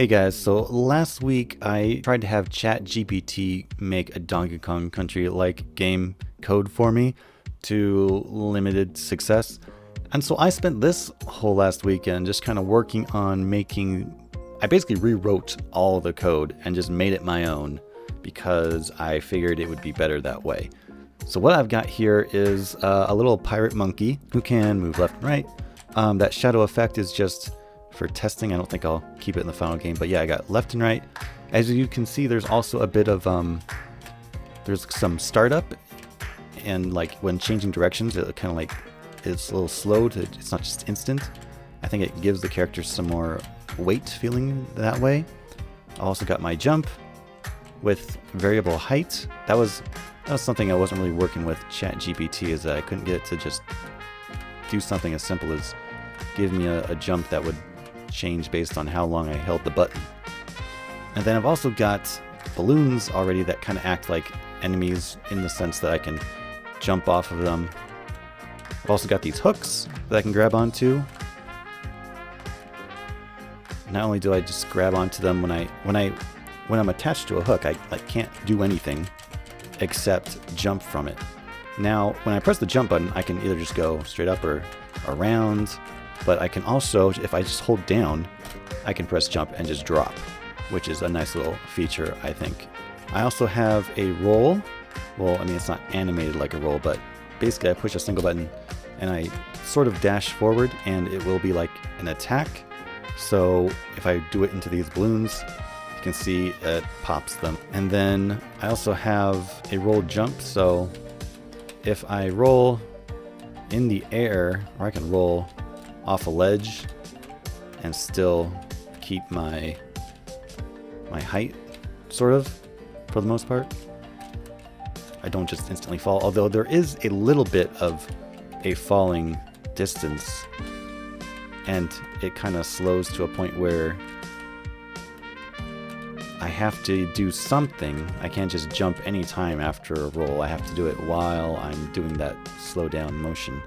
Hey guys, so last week I tried to have ChatGPT make a Donkey Kong Country-like game code for me to limited success. And so I spent this whole last weekend just kind of working on I basically rewrote all the code and just made it my own because I figured it would be better that way. So what I've got here is a little pirate monkey who can move left and right. That shadow effect is just for testing. I don't think I'll keep it in the final game, but yeah, I got left and right. As you can see, there's also a bit of there's some startup, and like when changing directions, it kind of like it's a little slow it's not just instant. I think it gives the character some more weight feeling that way. I also got my jump with variable height. That was something I wasn't really working with ChatGPT, is that I couldn't get it to just do something as simple as give me a jump that would change based on how long I held the button. And then I've also got balloons already that kind of act like enemies in the sense that I can jump off of them. I've also got these hooks that I can grab onto. Not only do I just grab onto them when I'm attached to a hook, I can't do anything except jump from it. Now, when I press the jump button, I can either just go straight up or around, but I can also, if I just hold down, I can press jump and just drop, which is a nice little feature, I think. I also have a roll. Well, I mean, it's not animated like a roll, but basically I push a single button and I sort of dash forward and it will be like an attack. So if I do it into these balloons, you can see it pops them. And then I also have a roll jump. So if I roll in the air, or I can roll off a ledge and still keep my height, sort of, for the most part. I don't just instantly fall, although there is a little bit of a falling distance, and it kind of slows to a point where I have to do something. I can't just jump anytime after a roll. I have to do it while I'm doing that slow down motion.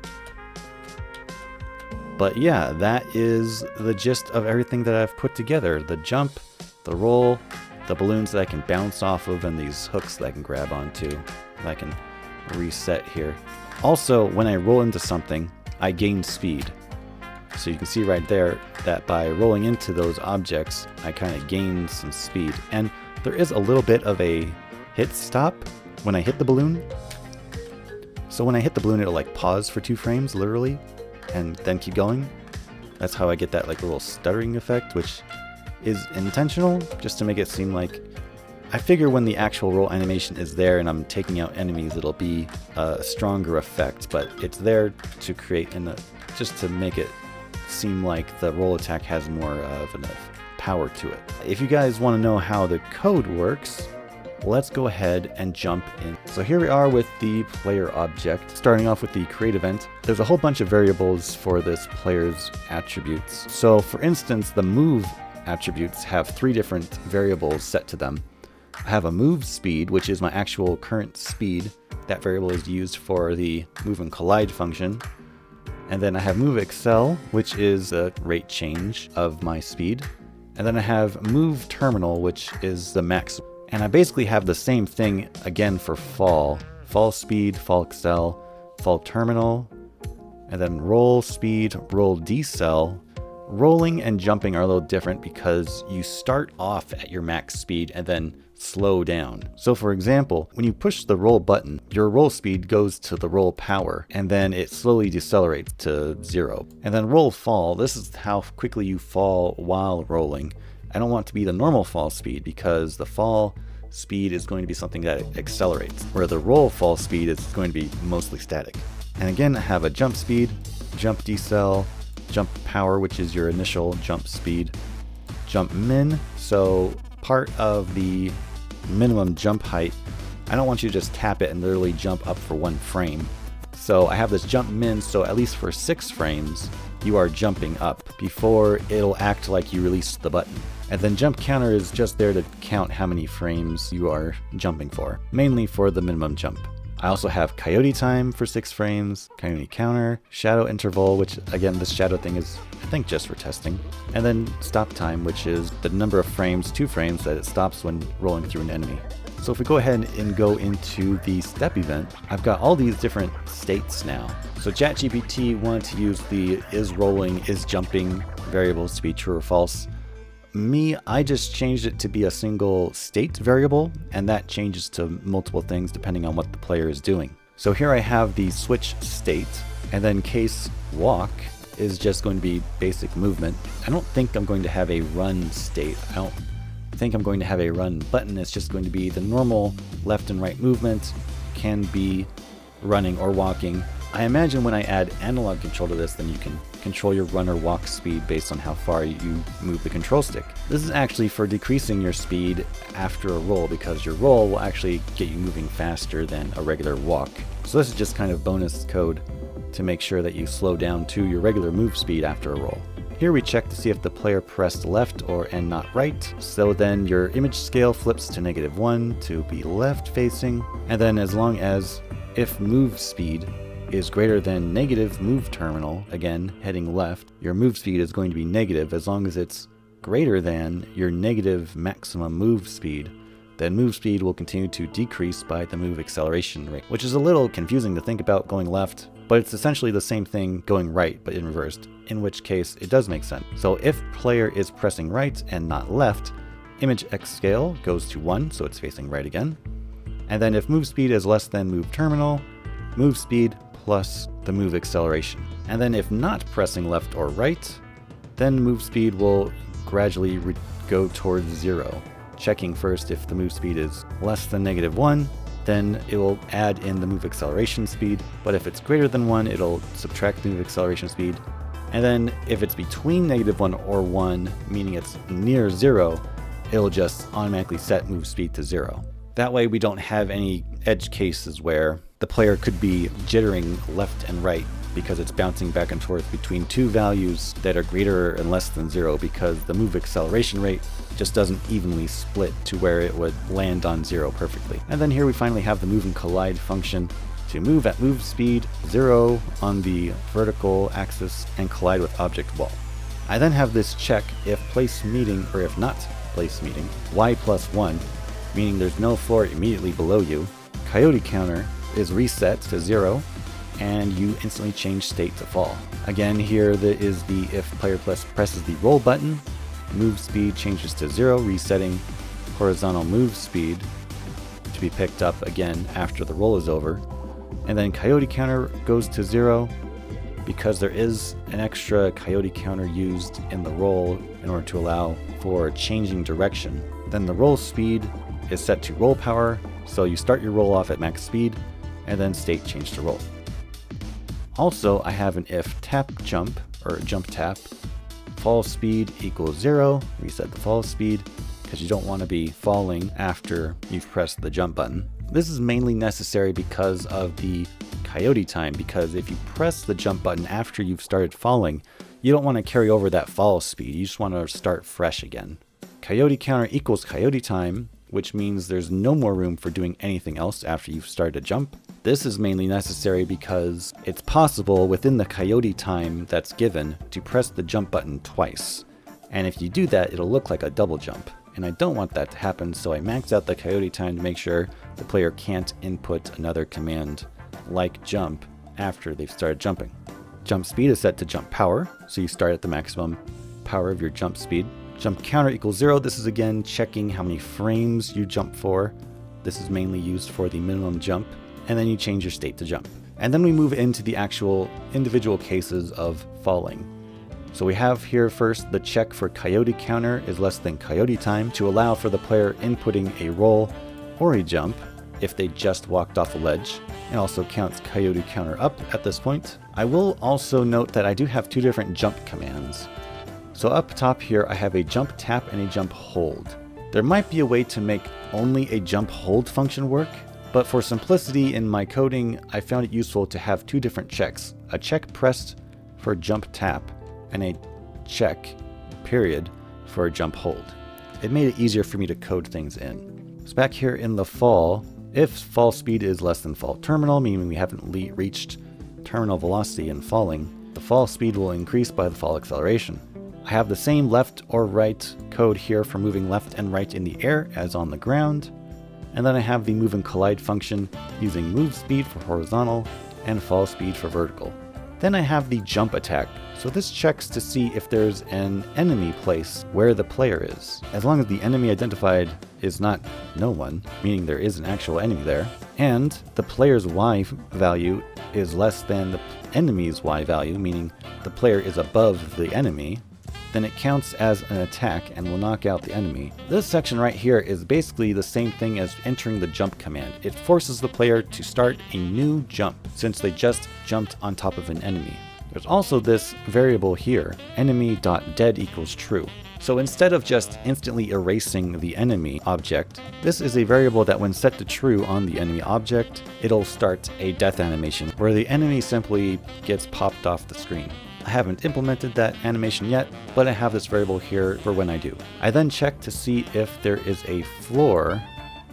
But yeah, that is the gist of everything that I've put together. The jump, the roll, the balloons that I can bounce off of, and these hooks that I can grab onto that I can reset here. Also, when I roll into something, I gain speed. So you can see right there that by rolling into those objects, I kind of gain some speed. And there is a little bit of a hit stop when I hit the balloon. So when I hit the balloon, it'll like pause for 2 frames, literally, and then keep going. That's how I get that like little stuttering effect, which is intentional, just to make it seem like I figure when the actual roll animation is there and I'm taking out enemies, it'll be a stronger effect, but it's there to create just to make it seem like the roll attack has more of enough power to it. If you guys want to know how the code works, let's go ahead and jump in. So here we are with the player object. Starting off with the create event, there's a whole bunch of variables for this player's attributes. So for instance, the move attributes have 3 different variables set to them. I have a move speed, which is my actual current speed. That variable is used for the move and collide function. And then I have move excel, which is the rate change of my speed. And then I have move terminal, which is the max. And I basically have the same thing again for fall. Fall speed, fall excel, fall terminal, and then roll speed, roll decel. Rolling and jumping are a little different because you start off at your max speed and then slow down. So for example, when you push the roll button, your roll speed goes to the roll power and then it slowly decelerates to 0. And then roll fall, this is how quickly you fall while rolling. I don't want it to be the normal fall speed because the fall speed is going to be something that accelerates, where the roll fall speed is going to be mostly static. And again, I have a jump speed, jump decel, jump power, which is your initial jump speed, jump min. So part of the minimum jump height, I don't want you to just tap it and literally jump up for 1 frame. So I have this jump min, so at least for 6 frames, you are jumping up before it'll act like you release the button. And then jump counter is just there to count how many frames you are jumping for, mainly for the minimum jump I also have coyote time for 6 frames, coyote counter, shadow interval, which again, this shadow thing is, I think, just for testing, and then stop time, which is the number of frames, 2 frames, that it stops when rolling through an enemy. So if we go ahead and go into the step event, I've got all these different states now. So ChatGPT wanted to use the is rolling, is jumping variables to be true or false. Me, I just changed it to be a single state variable, and that changes to multiple things depending on what the player is doing. So here I have the switch state, and then case walk is just going to be basic movement. I don't think I'm going to have a run state. I don't think I'm going to have a run button. It's just going to be the normal left and right movement, can be running or walking. I imagine when I add analog control to this, then you can control your run or walk speed based on how far you move the control stick. This is actually for decreasing your speed after a roll, because your roll will actually get you moving faster than a regular walk. So this is just kind of bonus code to make sure that you slow down to your regular move speed after a roll. Here we check to see if the player pressed left and not right. So then your image scale flips to -1 to be left facing. And then as long as if move speed is greater than negative move terminal, again heading left, your move speed is going to be negative. As long as it's greater than your negative maximum move speed, then move speed will continue to decrease by the move acceleration rate, which is a little confusing to think about going left, but it's essentially the same thing going right but in reverse, in which case it does make sense. So if player is pressing right and not left, image X scale goes to 1, so it's facing right again. And then if move speed is less than move terminal, move speed plus the move acceleration. And then if not pressing left or right, then move speed will gradually go towards 0. Checking first if the move speed is less than -1, then it will add in the move acceleration speed, but if it's greater than 1, it'll subtract the move acceleration speed. And then if it's between -1 or 1, meaning it's near 0, it'll just automatically set move speed to 0. That way we don't have any edge cases where the player could be jittering left and right because it's bouncing back and forth between 2 values that are greater and less than 0, because the move acceleration rate just doesn't evenly split to where it would land on 0 perfectly. And then here we finally have the move and collide function to move at move speed 0 on the vertical axis and collide with object wall. I then have this check if place meeting, or if not place meeting, y+1, meaning there's no floor immediately below you. Coyote counter is reset to 0, and you instantly change state to fall. Again, here is the if player presses the roll button, move speed changes to 0, resetting horizontal move speed to be picked up again after the roll is over. And then coyote counter goes to 0 because there is an extra coyote counter used in the roll in order to allow for changing direction. Then the roll speed is set to roll power, so you start your roll off at max speed and then state change to roll. Also, I have an if tap jump, or jump tap, fall speed equals 0, reset the fall speed, because you don't want to be falling after you've pressed the jump button. This is mainly necessary because of the coyote time, because if you press the jump button after you've started falling, you don't want to carry over that fall speed, you just want to start fresh again. Coyote counter equals coyote time, which means there's no more room for doing anything else after you've started a jump. This is mainly necessary because it's possible within the coyote time that's given to press the jump button twice. And if you do that, it'll look like a double jump. And I don't want that to happen, so I max out the coyote time to make sure the player can't input another command like jump after they've started jumping. Jump speed is set to jump power, so you start at the maximum power of your jump speed. Jump counter equals 0. This is again checking how many frames you jump for. This is mainly used for the minimum jump. And then you change your state to jump. And then we move into the actual individual cases of falling. So we have here first the check for coyote counter is less than coyote time to allow for the player inputting a roll or a jump if they just walked off a ledge, and also counts coyote counter up at this point. I will also note that I do have 2 different jump commands. So up top here I have a jump tap and a jump hold. There might be a way to make only a jump hold function work, but for simplicity in my coding, I found it useful to have 2 different checks. A check pressed for jump tap and a check, period, for a jump hold. It made it easier for me to code things in. So back here in the fall, If fall speed is less than fall terminal, meaning we haven't reached terminal velocity in falling, the fall speed will increase by the fall acceleration. I have the same left or right code here for moving left and right in the air as on the ground. And then I have the move and collide function using move speed for horizontal and fall speed for vertical. Then I have the jump attack. So this checks to see if there's an enemy place where the player is. As long as the enemy identified is not no one, meaning there is an actual enemy there, and the player's Y value is less than the enemy's Y value, meaning the player is above the enemy, then it counts as an attack and will knock out the enemy. This section right here is basically the same thing as entering the jump command. It forces the player to start a new jump since they just jumped on top of an enemy. There's also this variable here, enemy.dead equals true. So instead of just instantly erasing the enemy object, this is a variable that when set to true on the enemy object, it'll start a death animation where the enemy simply gets popped off the screen. I haven't implemented that animation yet, but I have this variable here for when I do. I then check to see if there is a floor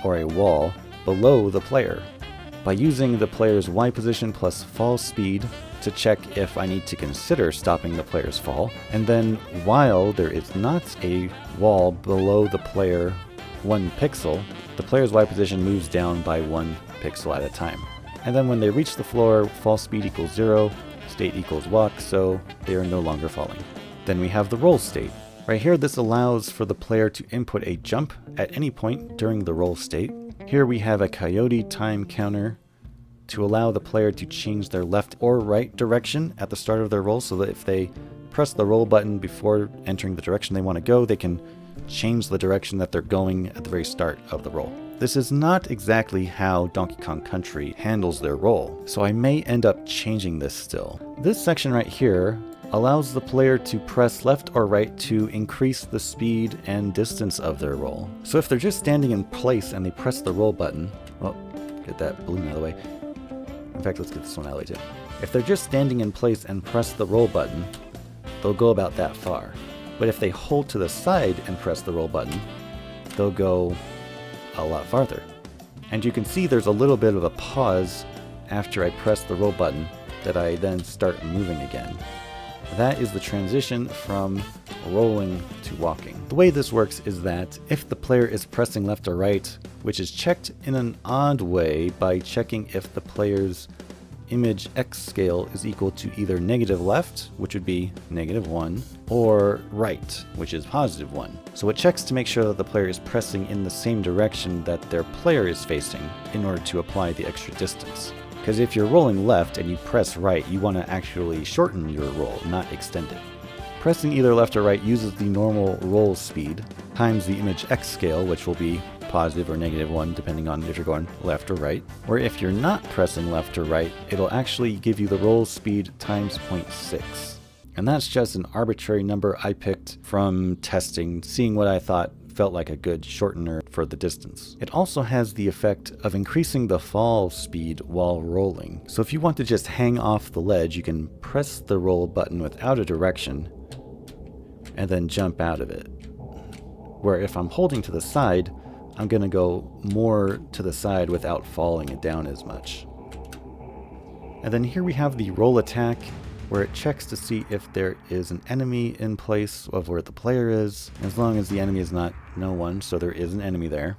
or a wall below the player by using the player's Y position plus fall speed to check if I need to consider stopping the player's fall. And then while there is not a wall below the player 1 pixel, the player's Y position moves down by 1 pixel at a time. And then when they reach the floor, fall speed equals 0, state equals walk, so they are no longer falling. Then we have the roll state. Right here, this allows for the player to input a jump at any point during the roll state. Here we have a coyote time counter to allow the player to change their left or right direction at the start of their roll, so that if they press the roll button before entering the direction they want to go, they can change the direction that they're going at the very start of the roll. This is not exactly how Donkey Kong Country handles their roll, so I may end up changing this still. This section right here allows the player to press left or right to increase the speed and distance of their roll. So if they're just standing in place and they press the roll button, well, get that balloon out of the way. In fact, let's get this one out of the way too. If they're just standing in place and press the roll button, they'll go about that far. But if they hold to the side and press the roll button, they'll go a lot farther. And you can see there's a little bit of a pause after I press the roll button that I then start moving again. That is the transition from rolling to walking. The way this works is that if the player is pressing left or right, which is checked in an odd way by checking if the player's image X scale is equal to either negative left, which would be -1, or right, which is +1. So it checks to make sure that the player is pressing in the same direction that their player is facing in order to apply the extra distance. Because if you're rolling left and you press right, you want to actually shorten your roll, not extend it. Pressing either left or right uses the normal roll speed times the image X scale, which will be positive or -1 depending on if you're going left or right. Or if you're not pressing left or right, it'll actually give you the roll speed times 0.6. And that's just an arbitrary number I picked from testing, seeing what I thought felt like a good shortener for the distance. It also has the effect of increasing the fall speed while rolling. So if you want to just hang off the ledge, you can press the roll button without a direction and then jump out of it. Where if I'm holding to the side, I'm going to go more to the side without falling it down as much. And then here we have the roll attack, where it checks to see if there is an enemy in place of where the player is, as long as the enemy is not no one, so there is an enemy there.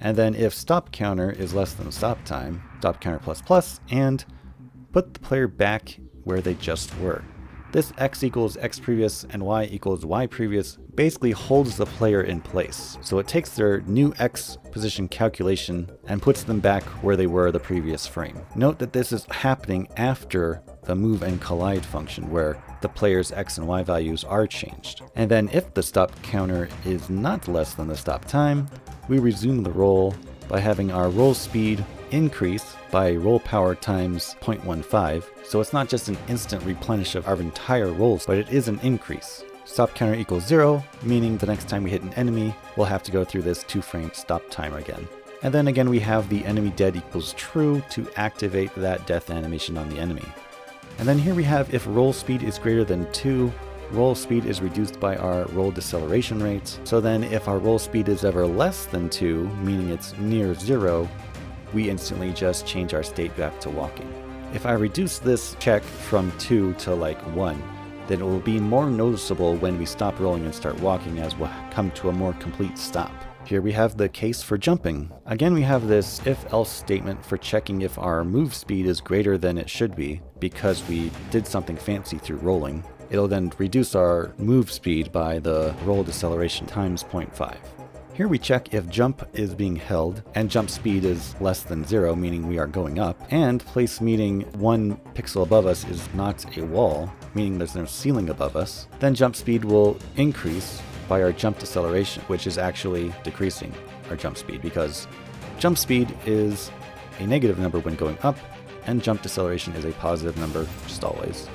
And then if stop counter is less than stop time, stop counter ++, and put the player back where they just were. This X equals X previous and Y equals Y previous basically holds the player in place. So it takes their new X position calculation and puts them back where they were the previous frame. Note that this is happening after the move and collide function, where the player's X and Y values are changed. And then if the stop counter is not less than the stop time, we resume the roll by having our roll speed increase by roll power times 0.15. So it's not just an instant replenish of our entire rolls, but it is an increase. Stop counter equals 0, meaning the next time we hit an enemy, we'll have to go through this 2-frame stop timer again. And then again, we have the enemy dead equals true to activate that death animation on the enemy. And then here we have if roll speed is greater than 2, roll speed is reduced by our roll deceleration rate. So then if our roll speed is ever less than 2, meaning it's near 0, we instantly just change our state back to walking. If I reduce this check from 2 to like 1, then it will be more noticeable when we stop rolling and start walking, as we'll come to a more complete stop. Here we have the case for jumping. Again, we have this if-else statement for checking if our move speed is greater than it should be because we did something fancy through rolling. It'll then reduce our move speed by the roll deceleration times 0.5. Here we check if jump is being held and jump speed is less than 0, meaning we are going up, and place meaning 1 pixel above us is not a wall, meaning there's no ceiling above us. Then jump speed will increase by our jump deceleration, which is actually decreasing our jump speed because jump speed is a negative number when going up and jump deceleration is a positive number just always.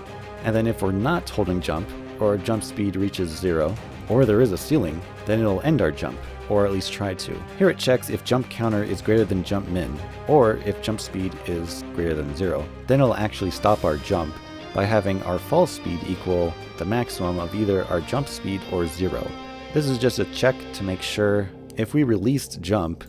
And then if we're not holding jump, or our jump speed reaches 0, or there is a ceiling, then it'll end our jump, or at least try to. Here it checks if jump counter is greater than jump min, or if jump speed is greater than 0. Then it'll actually stop our jump by having our fall speed equal the maximum of either our jump speed or 0. This is just a check to make sure if we released jump,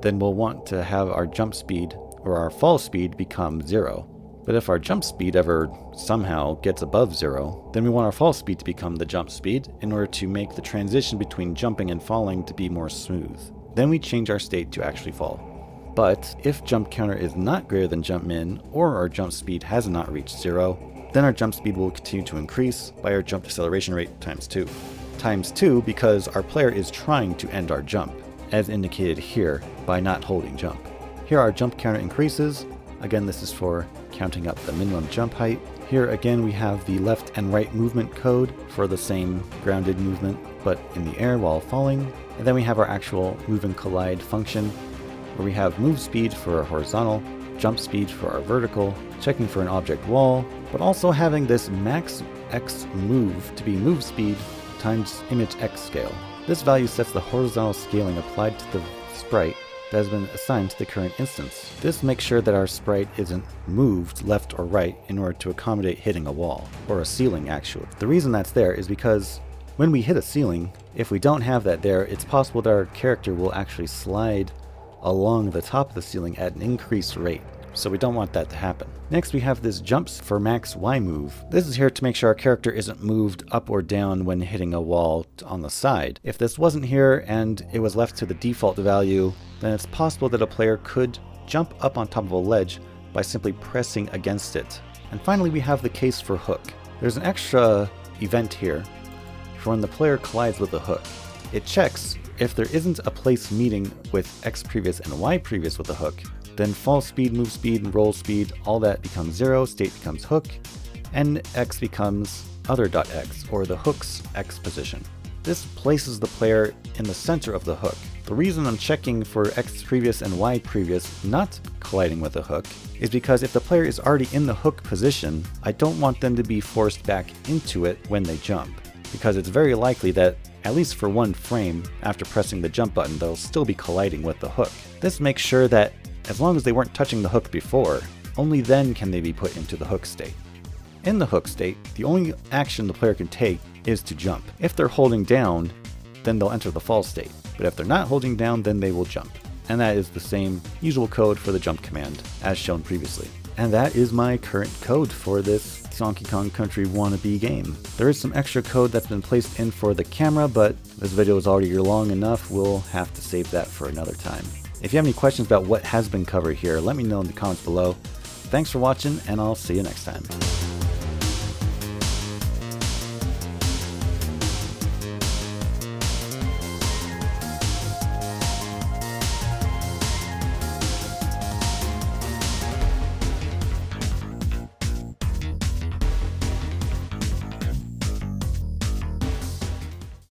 then we'll want to have our jump speed or our fall speed become 0. But if our jump speed ever somehow gets above 0, then we want our fall speed to become the jump speed in order to make the transition between jumping and falling to be more smooth. Then we change our state to actually fall. But if jump counter is not greater than jump min, or our jump speed has not reached 0, then our jump speed will continue to increase by our jump deceleration rate times 2. Times 2 because our player is trying to end our jump, as indicated here by not holding jump. Here our jump counter increases. Again, this is for counting up the minimum jump height. Here again we have the left and right movement code for the same grounded movement, but in the air while falling. And then we have our actual move and collide function, where we have move speed for our horizontal, jump speed for our vertical, checking for an object wall, but also having this max x move to be move speed times image x scale. This value sets the horizontal scaling applied to the sprite that has been assigned to the current instance. This makes sure that our sprite isn't moved left or right in order to accommodate hitting a wall, or a ceiling actually. The reason that's there is because when we hit a ceiling, if we don't have that there, it's possible that our character will actually slide along the top of the ceiling at an increased rate. So we don't want that to happen. Next we have this jumps for max Y move. This is here to make sure our character isn't moved up or down when hitting a wall on the side. If this wasn't here and it was left to the default value, then it's possible that a player could jump up on top of a ledge by simply pressing against it. And finally we have the case for hook. There's an extra event here for when the player collides with a hook. It checks if there isn't a place meeting with X previous and Y previous with a hook, then fall speed, move speed, and roll speed, all that becomes 0, state becomes hook, and X becomes other.x, or the hook's X position. This places the player in the center of the hook. The reason I'm checking for X previous and Y previous not colliding with a hook is because if the player is already in the hook position, I don't want them to be forced back into it when they jump, because it's very likely that at least for one frame after pressing the jump button, they'll still be colliding with the hook. This makes sure that as long as they weren't touching the hook before, only then can they be put into the hook state. In the hook state, the only action the player can take is to jump. If they're holding down, then they'll enter the fall state. But if they're not holding down, then they will jump. And that is the same usual code for the jump command, as shown previously. And that is my current code for this Donkey Kong Country wannabe game. There is some extra code that's been placed in for the camera, but this video is already long enough, we'll have to save that for another time. If you have any questions about what has been covered here, let me know in the comments below. Thanks for watching, and I'll see you next time.